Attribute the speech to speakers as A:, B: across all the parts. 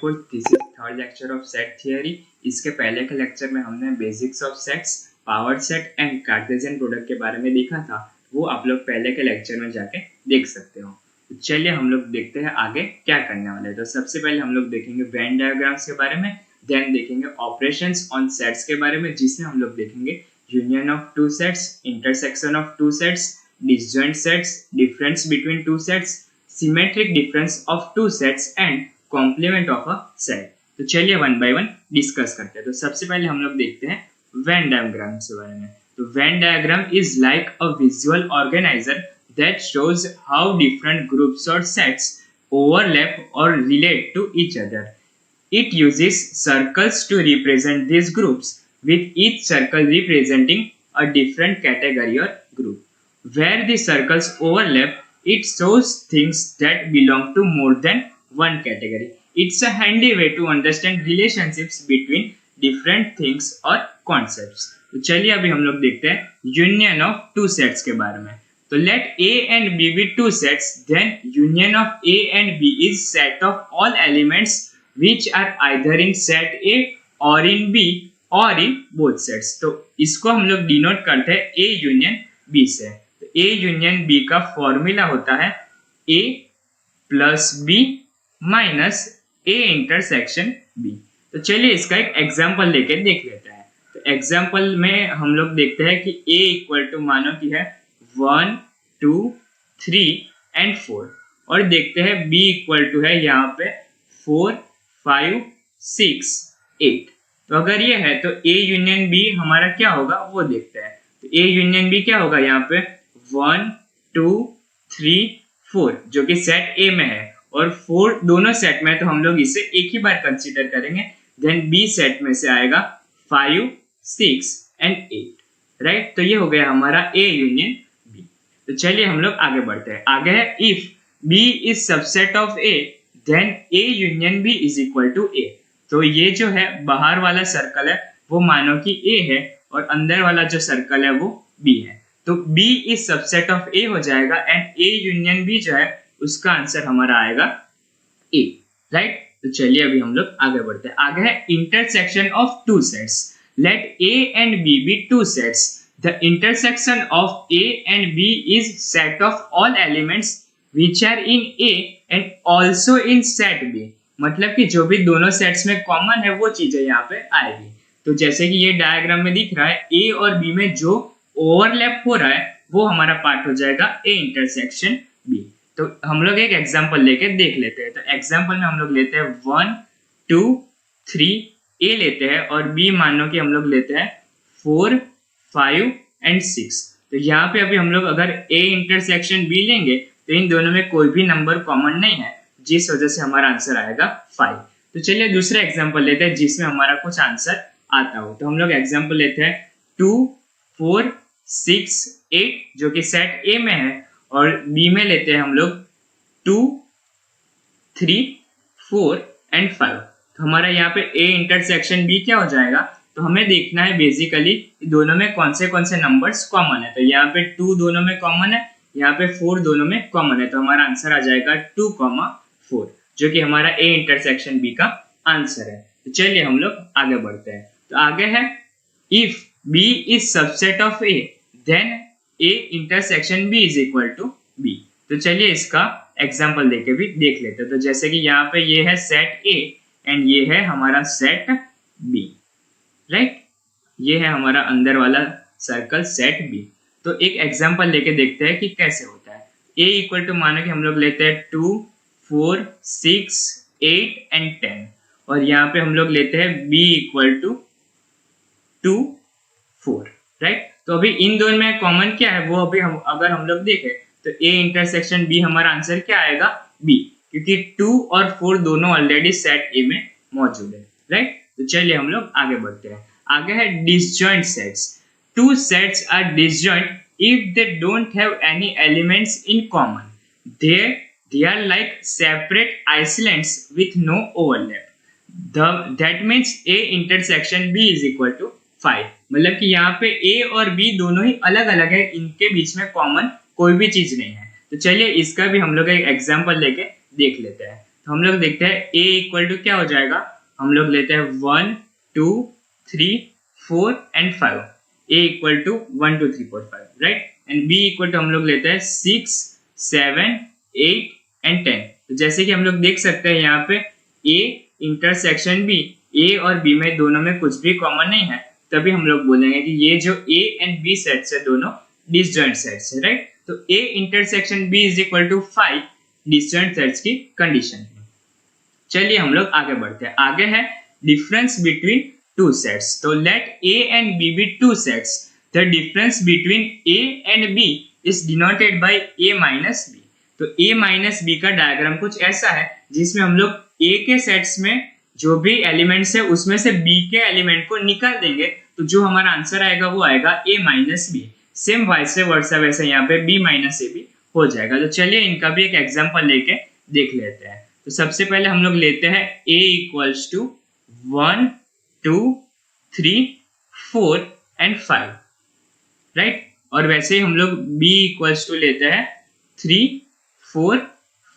A: Full, this is third lecture of set theory. इसके पहले के लेक्चर में हमने basics of sets, power set and Cartesian product के बारे में देखा था। वो आप लोग पहले के लेक्चर में जाके देख सकते हो। तो चलिए हम लोग देखते हैं आगे क्या करने वाले हैं। तो सबसे पहले हम लोग देखेंगे वेन डायग्राम्स के बारे में, देन देखेंगे ऑपरेशंस ऑन सेट्स के बारे में, जिसमें हम लोग देखेंगे union of two sets, intersection of two sets, disjoint sets, difference between two sets, symmetric difference of two sets and complement of a set. तो चलिए वन बाय वन डिस्कस करते हैं। तो सबसे पहले हम लोग देखते हैं वेन डायग्राम के बारे में। तो Venn diagram is like a visual organiser that shows how different groups or sets overlap or relate to each other. It uses circles to represent these groups, with each circle representing a different category or group. Where the circles overlap, it shows things that belong to more than one category. It's a handy way to understand relationships between different things or concepts. तो चलिए अभी हम लोग देखते हैं union of two sets के बारे में। तो let A and B be two sets, then union of A and B is set of all elements which are either in set A or in B or in both sets. तो इसको हम लोग denote करते हैं A union B से। तो A union B का formula होता है A plus B minus A intersection B। तो चलिए इसका एक एग्जाम्पल लेके देख लेते हैं। तो एग्जाम्पल में हम लोग देखते हैं कि A इक्वल टू मानो की है 1, 2, 3 एंड 4 और देखते हैं B इक्वल टू है यहाँ पे 4, 5, 6, 8। तो अगर ये है तो A यूनियन B हमारा क्या होगा वो देखते हैं। तो A यूनियन B क्या होगा यहाँ पे 1, 2, 3, 4 जो कि सेट A में है और 4 दोनों सेट में है, तो हम लोग इसे एक ही बार कंसीडर करेंगे। देन B सेट में से आएगा 5, 6 एंड 8, राइट। तो ये हो गया हमारा A यूनियन। तो चलिए हम लोग आगे बढ़ते हैं। आगे है if B is subset of A then A union B is equal to A। तो ये जो है बाहर वाला सर्कल है वो मानो कि A है और अंदर वाला जो सर्कल है वो B है। तो B is subset of A हो जाएगा एंड A यूनियन B जो है उसका आंसर हमारा आएगा A, राइट। तो चलिए अभी हम लोग आगे बढ़ते हैं। आगे है intersection of two sets. Let A and B be two sets. The intersection of A and B is set of all elements which are in A and also in set B. मतलब कि जो भी दोनों sets में common है वो चीजें यहाँ पे आएगी। तो जैसे कि ये डायग्राम में दिख रहा है A और B में जो ओवरलैप हो रहा है वो हमारा पार्ट हो जाएगा A इंटरसेक्शन B। तो हम लोग एक एग्जांपल लेके देख लेते हैं। तो एग्जांपल में हम लोग लेते हैं 1, 2, 3 A लेते हैं और B मानो कि हम लोग लेते हैं 4, 5 एंड 6। तो यहाँ पे अभी हम लोग अगर A इंटरसेक्शन B लेंगे तो इन दोनों में कोई भी नंबर कॉमन नहीं है, जिस वजह से हमारा आंसर आएगा 5। तो चलिए दूसरा एग्जांपल लेते हैं जिसमें हमारा कुछ आंसर आता हो। तो हम लोग एग्जांपल लेते हैं 2, 4, 6, 8 जो कि सेट A में है और B में लेते हैं हम लोग 2, 3, 4 एंड 5। तो हमारा यहाँ पे A इंटरसेक्शन B क्या हो जाएगा। तो हमें देखना है बेसिकली दोनों में कौन से नंबर्स कॉमन है। तो यहाँ पे 2 दोनों में कॉमन है, यहाँ पे 4 दोनों में कॉमन है। तो हमारा आंसर आ जाएगा 2, 4 जो कि हमारा A इंटरसेक्शन B का आंसर है। तो चलिए हम लोग आगे बढ़ते हैं। तो आगे है if B is subset of A then A intersection B is equal to B। तो चलिए इसका एग्जाम्पल लेके भी देख लेते हैं। तो जैसे कि यहाँ पे ये है सेट A एंड ये है हमारा सेट B, राइट। ये है हमारा अंदर वाला सर्कल सेट B। तो एक एग्जांपल लेके देखते हैं कि कैसे होता है। A इक्वल टू मानो कि हम लोग लेते हैं 2, 4, 6, 8 एंड 10 और यहाँ पे हम लोग लेते हैं B इक्वल टू 2, 4, राइट। तो अभी इन दोनों में कॉमन क्या है वो अभी हम अगर हम लोग देखें तो A इंटरसेक्शन B हमारा आंसर क्या आएगा B, क्योंकि 2 और 4 दोनों ऑलरेडी सेट A में मौजूद है, राइट। तो चलिए हम लोग आगे बढ़ते हैं। आगे है disjoint sets. Two sets are disjoint if they don't have any elements in common. They are like separate islands with no overlap. That means A intersection B is equal to 5। मतलब कि यहाँ पे A और B दोनों ही अलग अलग है, इनके बीच में कॉमन कोई भी चीज नहीं है। तो चलिए इसका भी हम लोग एक एग्जाम्पल लेके देख लेते हैं। तो हम लोग देखते हैं a इक्वल टू क्या हो जाएगा, हम लोग लेते हैं 1 2 3 4 and 5, a equal to 1 2 3 4 5 right, and b equal to हम लोग लेते हैं 6 7 8 एंड 10। तो जैसे कि हम लोग देख सकते हैं यहाँ पे a इंटरसेक्शन b, a और b में दोनों में कुछ भी कॉमन नहीं है, तभी हम लोग बोलेंगे कि ये जो a एंड b सेट्स है दोनों डिसजॉइंट सेट्स है राइट। तो a intersection b is equal to 5 disjoint sets की कंडीशन है। चलिए हम लोग आगे बढ़ते हैं। आगे है डिफरेंस बिटवीन टू सेट्स। तो let a and b be two sets, the difference between a and b is denoted by a minus b। तो a माइनस b का डायग्राम कुछ ऐसा है जिसमें हम लोग a के सेट्स में जो भी एलिमेंट्स है उसमें से b के एलिमेंट को निकाल देंगे, तो जो हमारा आंसर आएगा वो आएगा a minus b। Same vice versa वैसे यहाँ पे b माइनस a भी हो जाएगा। तो चलिए इनका भी एक एग्जांपल लेके देख लेते हैं। तो सबसे पहले हम लोग लेते हैं a equals to 1 2 3 4 and 5 right, और वैसे ही हम लोग b इक्वल्स टू लेते हैं 3 4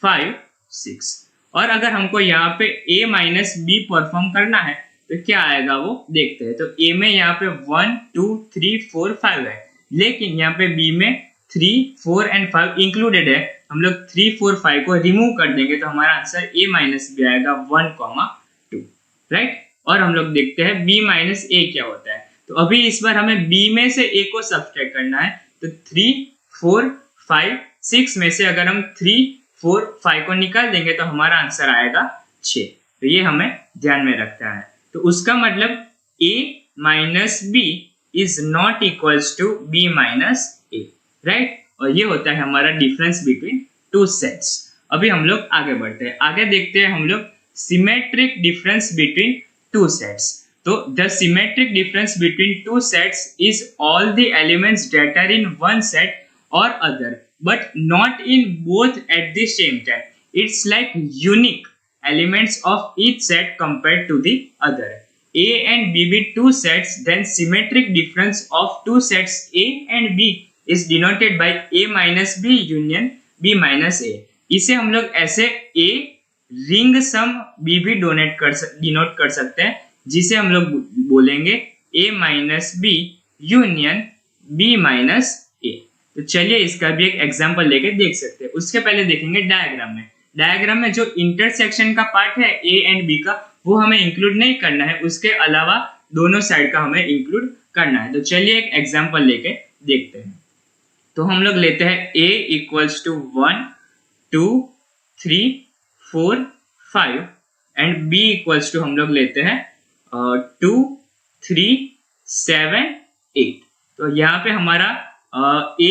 A: 5 6। और अगर हमको यहाँ पे a माइनस b परफॉर्म करना है तो क्या आएगा वो देखते हैं। तो a में यहाँ पे 1 2 3 4 5 है, लेकिन यहाँ पे b में 3 4 एंड 5 इंक्लूडेड है। हम लोग 3 4 5 को रिमूव कर देंगे तो हमारा आंसर a माइनस बी आएगा 1 2 राइट। और हम लोग देखते हैं b माइनस a क्या होता है। तो अभी इस बार हमें b में से a को सब्सट्रैक्ट करना है, तो 3 4 5 6 में से अगर हम 3 4 5 को निकाल देंगे तो हमारा आंसर आएगा 6। तो ये हमें ध्यान में रखना है। तो उसका मतलब a minus b is not equals to b minus a right, और ये होता है हमारा डिफरेंस बिटवीन टू सेट्स। अभी हम लोग आगे बढ़ते हैं। आगे देखते हैं हम लोग symmetric difference between two sets. तो the symmetric difference between two sets is all the elements that are in one set और other but not in both at the same time. It's like unique elements of each set compared to the other. A and B be two sets, then symmetric difference of two sets A and B is denoted by A minus B union B minus A. इसे हम लोग ऐसे A ring some B भी denote कर सकते हैं, जिसे हम लोग बोलेंगे A minus B union B minus A। तो चलिए इसका भी एक एग्जांपल लेके देख सकते हैं। उसके पहले देखेंगे डायग्राम में। डायग्राम में जो इंटरसेक्शन का पार्ट है a एंड b का, वो हमें इंक्लूड नहीं करना है, उसके अलावा दोनों साइड का हमें इंक्लूड करना है। तो चलिए एक एग्जांपल लेके देखते हैं। तो हम लोग लेते हैं a equals to 1 2 3 4 5 and b equals to हम लोग लेते हैं 2 3 7 8। तो यहाँ पे हमारा a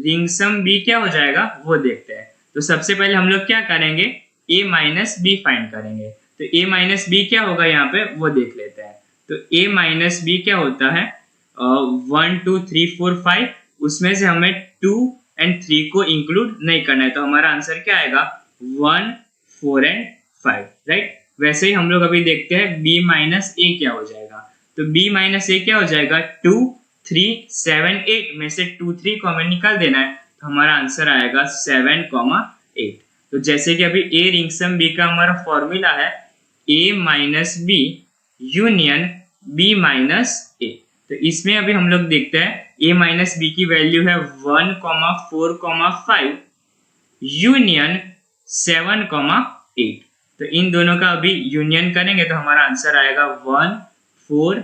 A: रिंग सम b क्या हो जाएगा वो देखते हैं। तो सबसे पहले हम लोग क्या करेंगे, a माइनस b फाइंड करेंगे। तो a माइनस b क्या होगा यहाँ पे वो देख लेते हैं। तो a माइनस b क्या होता है 1 2 3 4 5, उसमें से हमें 2 एंड 3 को इंक्लूड नहीं करना है, तो हमारा आंसर क्या आएगा 1 4 एंड 5 राइट। वैसे ही हम लोग अभी देखते हैं b माइनस a क्या हो जाएगा। तो b माइनस a क्या हो जाएगा 2 3 7 8 में से 2 3 को हमें निकाल देना है, तो हमारा आंसर आएगा 7 8। तो जैसे कि अभी a रिंग सम b का हमारा फॉर्मूला है a minus b union b minus a। तो इसमें अभी हम लोग देखते हैं a माइनस b की वैल्यू है 1 4 5 यूनियन 7 8। तो इन दोनों का अभी यूनियन करेंगे तो हमारा आंसर आएगा 1 4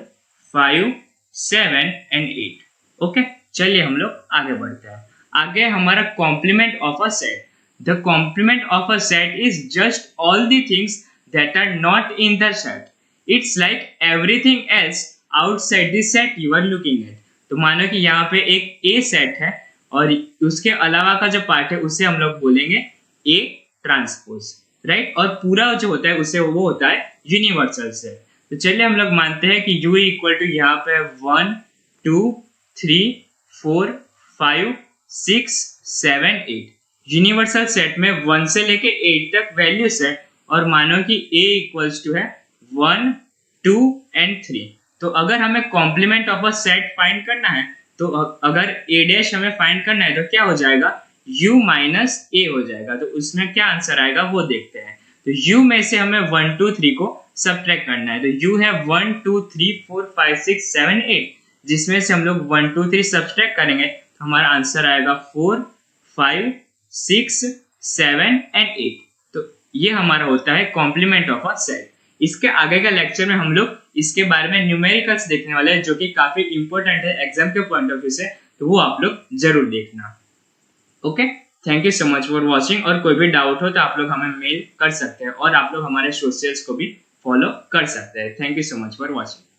A: 5 7 एंड 8। ओके, चलिए हम लोग आगे बढ़ते हैं। आगे हमारा complement of a set. The complement of a set is just all the things that are not in the set. It's like everything else outside the set you are looking at. तो मानो कि यहाँ पे एक ए set है और उसके अलावा का जो पार्ट है उसे हम लोग बोलेंगे ए ट्रांसपोज राइट, और पूरा जो होता है उसे वो होता है यूनिवर्सल सेट। तो चलिए हम लोग मानते हैं कि u इक्वल टू यहाँ पे 1 2 3 4 5 6 7 8। यूनिवर्सल सेट में 1 से लेके 8 तक वैल्यूज है, और मानो कि a इक्वल्स टू है 1 2 एंड 3। तो अगर हमें complement of a set find करना है, तो अगर a डैश हमें फाइंड करना है तो क्या हो जाएगा u माइनस a हो जाएगा। तो उसमें क्या आंसर आएगा वो देखते हैं। तो u में से हमें 1 2 3 को सब्ट्रैक्ट करना है। तो u है 1 2 3 4 5 6 7 8, जिसमें से हम लोग 1 2 3 सब्ट्रैक्ट करेंगे तो हमारा आंसर आएगा 4 5 6 7 एंड 8। तो ये हमारा होता है कॉम्प्लीमेंट ऑफ अ सेट। इसके आगे का लेक्चर में हम लोग इसके बारे में न्यूमेरिकल्स देखने वाले हैं, जो कि काफी इंपॉर्टेंट है एग्जाम के पॉइंट ऑफ व्यू से, तो वो आप लोग जरूर देखना। Okay, thank you so much for watching. और कोई भी डाउट हो तो आप लोग हमें मेल कर सकते हैं और आप लोग हमारे सोशल्स को भी फॉलो कर सकते हैं। Thank you so much for watching.